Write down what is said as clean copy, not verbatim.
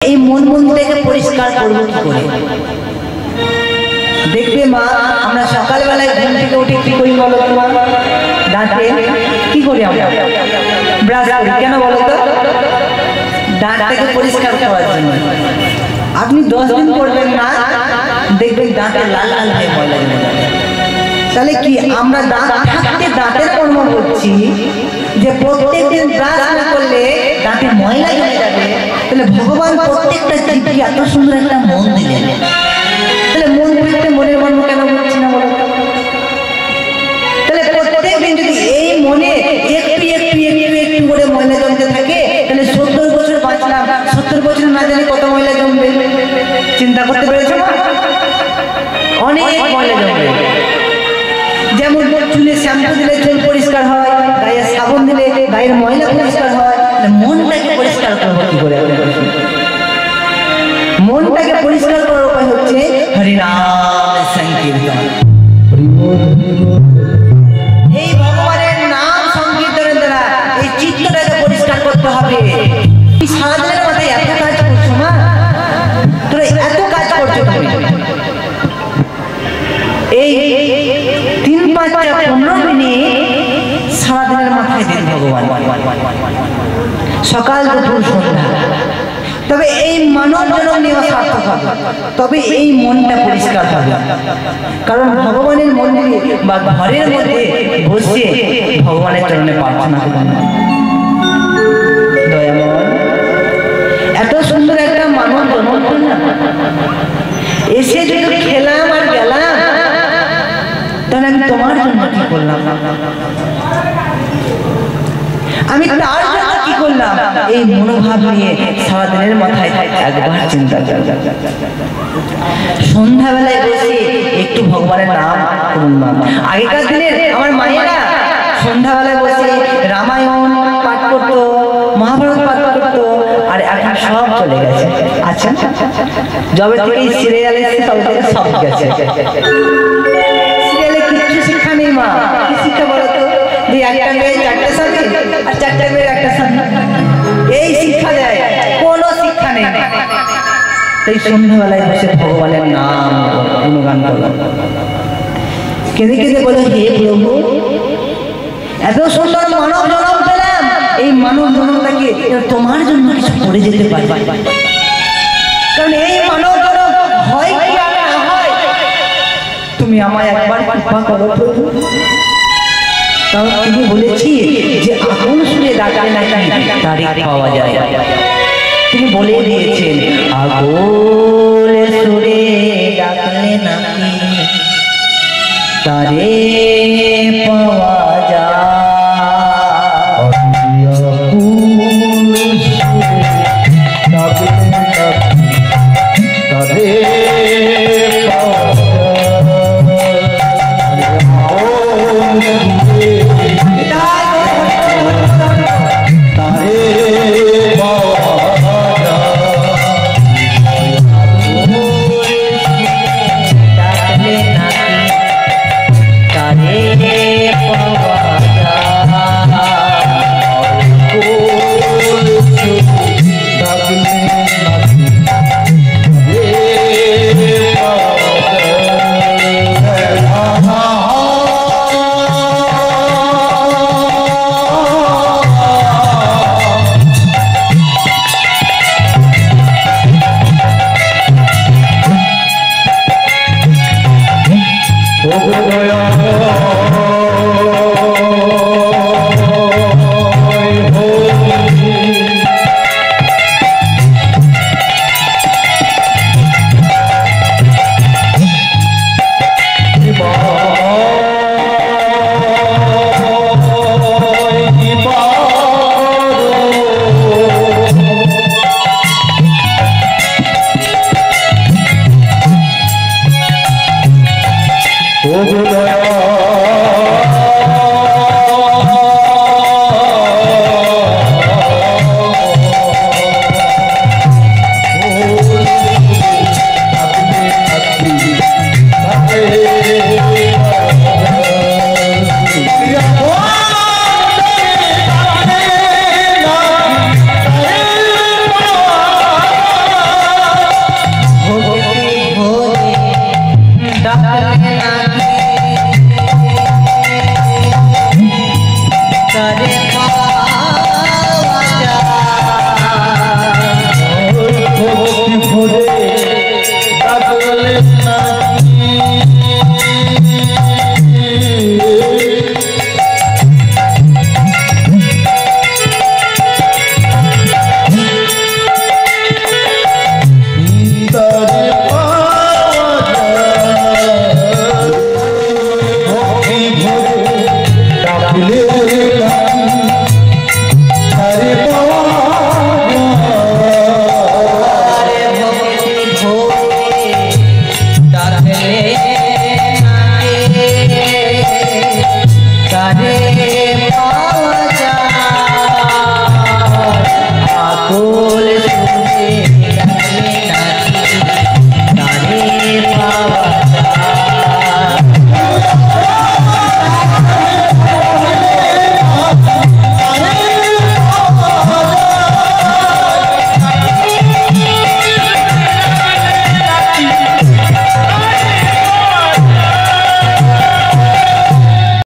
এই মন মন্দিরটাকে পরিষ্কার করবো কি করে? দেখবে মা, আমরা সকালবেলায় ঘুম থেকে উঠে কি করি বলো তো মা? দাঁতে কি করি আমরা? ব্রাশ করি। কেন বলো তো? দাঁতটাকে পরিষ্কার করার জন্য। আপনি 10 দিন করবেন না, দেখবেন দাঁতে লাল লাল হয়ে ময়লা জমে যাবে। তাহলে কি আমরা দাঁত থাকতে দাঁতের কর্ম করছি, যে প্রত্যেকদিন ব্রাশ না করলে দাঁতে ময়লা জমে যাবে। তাহলে ভগবান প্রত্যেকটা জীবকে এত সুন্দর একটা মন দিলেন, তাহলে মন থাকতে মনের মর্ম কেন বুঝছি না বলো? তাহলে প্রত্যেকদিন যদি এই মনে একটু একটু একটু একটু করে ময়লা জমতে থাকে, তাহলে 70 বছর বাঁচলাম, 70 বছর না জানি কত ময়লা জমবে। চিন্তা করতে পেরেছো? অনেক ময়লা জমবে। যেমন চুলে শ্যাম্পু দিলে চুল পরিষ্কার হয়, গায়ে সাবান দিলে গায়ের ময়লা পরিষ্কার হয়। মনটাকে পরিষ্কার করবো কি করে? মনটাকে পরিষ্কার করার উপায় হচ্ছে হরিনাম সংকীর্তন। এই ভগবানের নাম সংকীর্তনের দ্বারা এই চিত্তটাকে পরিষ্কার করতে হবে। সারাদিনের মাথায় এত কাজ করছো মা, তোরা এত কাজ করছো তুমি। এই 3, 5, 15 মিনিট সারাদিনের মাথায় দিন ভগবান, সকাল দুপুর সন্ধ্যা। তবে এই মানব জন্ম নেওয়া সার্থক হবে, তবে এই মনটা পরিষ্কার হবে। কারণ ভগবানের মন্দিরে বা ঘরের মধ্যে বসে ভগবানের চরণে প্রার্থনা করুন। দয়াময়, এত সুন্দর একটা মানব জন্ম না, এসে যদি খেলাম আর গেলাম, তাহলে আমি তোমার জন্য কি করলাম? আমি তার জন্য কি করলাম? এই মনোভাব নিয়ে সারাদিনের মাথায় একবার চিন্তা করব। সন্ধ্যাবেলায় বসে একটু ভগবানের নাম করুন। আগেকার দিনের আমার মায়েরা সন্ধ্যাবেলায় বসে রামায়ণ পাঠ করতো, মহাভারত পাঠ করতো, আর এখন সব চলে গেছে। আচ্ছা, যবে থেকে সিরিয়াল এসেছে তবে থেকে সব গেছে। সিরিয়ালে কিছু শিক্ষা নেই মা। কি শিক্ষা বলো তো? যে একটা মেয়ে 4টে স্বামী আর 4টে মেয়ের একটা স্বামী, এই শিক্ষা দেয়, কোনো শিক্ষা নেই। তাই সন্ধ্যাবেলায় বসে ভগবানের নাম গুণগান করো, কেঁদে কেঁদে বলে হে প্রভু, এত সুন্দর মানব জন্ম পেলাম, এই মানব জন্মটাকে তোমার জন্য কিছু করে যেতে পারি। কারণ এই মানব জন্ম হয় কি আর না হয়, তুমি আমায় একবার কৃপা করো প্রভু। কারণ তিনি বলেছি যে আগুন সুরে ডাকলে নাকি তারিখ পাওয়া যায়। তিনি বলে দিয়েছেন আগুন সুরে ডাকলে নাকি তারিখ